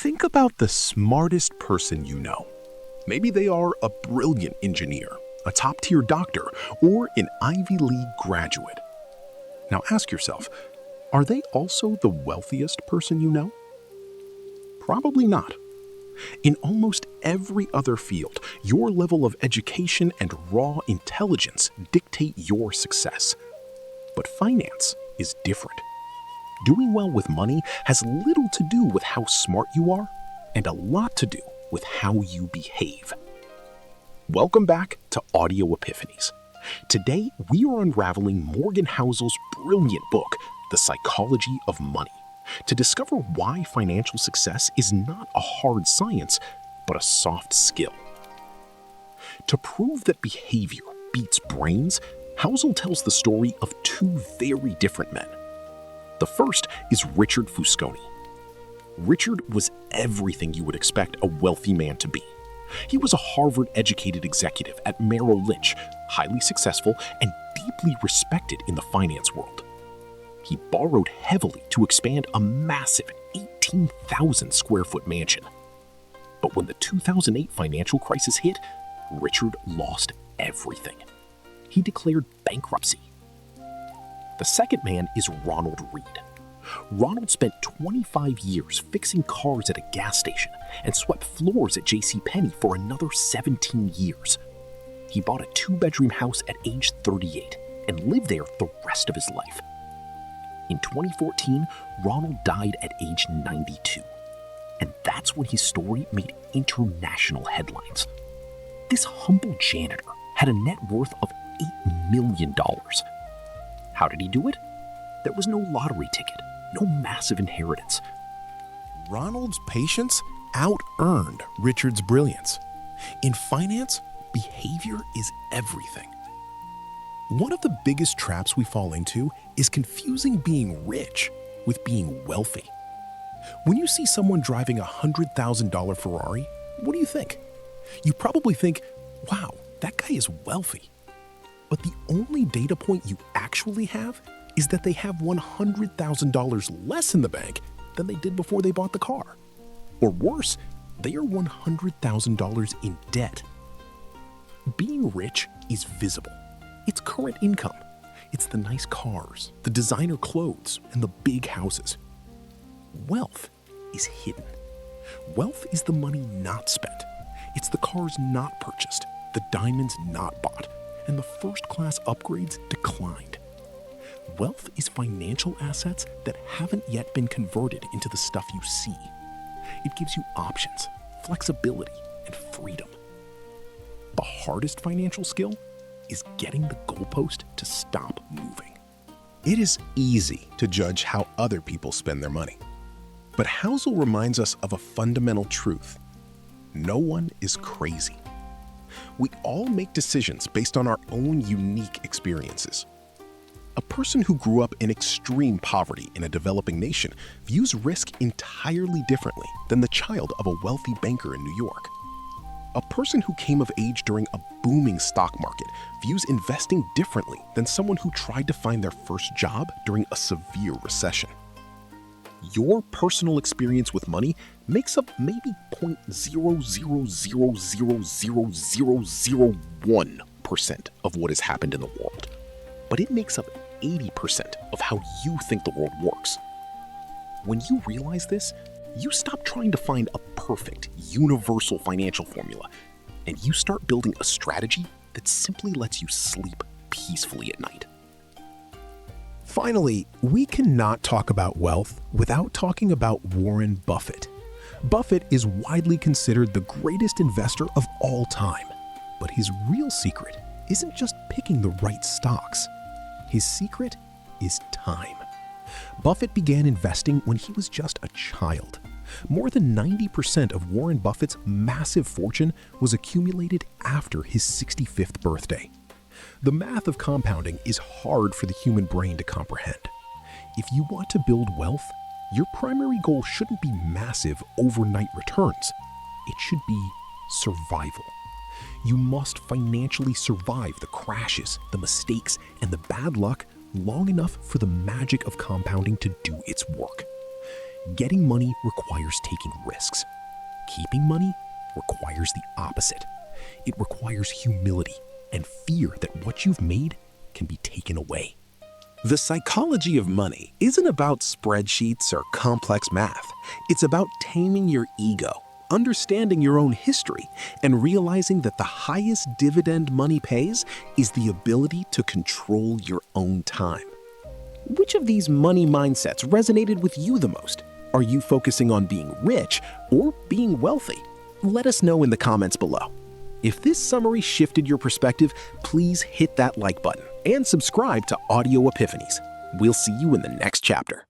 Think about the smartest person you know. Maybe they are a brilliant engineer, a top-tier doctor, or an Ivy League graduate. Now ask yourself, are they also the wealthiest person you know? Probably not. In almost every other field, your level of education and raw intelligence dictate your success. But finance is different. Doing well with money has little to do with how smart you are and a lot to do with how you behave. Welcome back to Audio Epiphanies. Today, we are unraveling Morgan Housel's brilliant book, The Psychology of Money, to discover why financial success is not a hard science, but a soft skill. To prove that behavior beats brains, Housel tells the story of two very different men. The first is Richard Fusconi. Richard was everything you would expect a wealthy man to be. He was a Harvard-educated executive at Merrill Lynch, highly successful and deeply respected in the finance world. He borrowed heavily to expand a massive 18,000 square foot mansion. But when the 2008 financial crisis hit, Richard lost everything. He declared bankruptcy. The second man is Ronald Read. Ronald spent 25 years fixing cars at a gas station and swept floors at JCPenney for another 17 years. He bought a 2-bedroom house at age 38 and lived there the rest of his life. In 2014, Ronald died at age 92. And that's when his story made international headlines. This humble janitor had a net worth of $8 million. How did he do it? There was no lottery ticket, no massive inheritance. Ronald's patience out-earned Richard's brilliance. In finance, behavior is everything. One of the biggest traps we fall into is confusing being rich with being wealthy. When you see someone driving a $100,000 Ferrari, what do you think? You probably think, wow, that guy is wealthy. But the only data point you actually have is that they have $100,000 less in the bank than they did before they bought the car. Or worse, they are $100,000 in debt. Being rich is visible. It's current income. It's the nice cars, the designer clothes, and the big houses. Wealth is hidden. Wealth is the money not spent. It's the cars not purchased, the diamonds not bought, and the first-class upgrades declined. Wealth is financial assets that haven't yet been converted into the stuff you see. It gives you options, flexibility, and freedom. The hardest financial skill is getting the goalpost to stop moving. It is easy to judge how other people spend their money. But Housel reminds us of a fundamental truth. No one is crazy. We all make decisions based on our own unique experiences. A person who grew up in extreme poverty in a developing nation views risk entirely differently than the child of a wealthy banker in New York. A person who came of age during a booming stock market views investing differently than someone who tried to find their first job during a severe recession. Your personal experience with money makes up maybe 0.00000001% of what has happened in the world, but it makes up 80% of how you think the world works. When you realize this, you stop trying to find a perfect, universal financial formula, and you start building a strategy that simply lets you sleep peacefully at night. Finally, we cannot talk about wealth without talking about Warren Buffett. Buffett is widely considered the greatest investor of all time, but his real secret isn't just picking the right stocks. His secret is time. Buffett began investing when he was just a child. More than 90% of Warren Buffett's massive fortune was accumulated after his 65th birthday. The math of compounding is hard for the human brain to comprehend. If you want to build wealth, your primary goal shouldn't be massive overnight returns. It should be survival. You must financially survive the crashes, the mistakes, and the bad luck long enough for the magic of compounding to do its work. Getting money requires taking risks. Keeping money requires the opposite. It requires humility and fear that what you've made can be taken away. The psychology of money isn't about spreadsheets or complex math. It's about taming your ego, understanding your own history, and realizing that the highest dividend money pays is the ability to control your own time. Which of these money mindsets resonated with you the most? Are you focusing on being rich or being wealthy? Let us know in the comments below. If this summary shifted your perspective, please hit that like button and subscribe to Audio Epiphanies. We'll see you in the next chapter.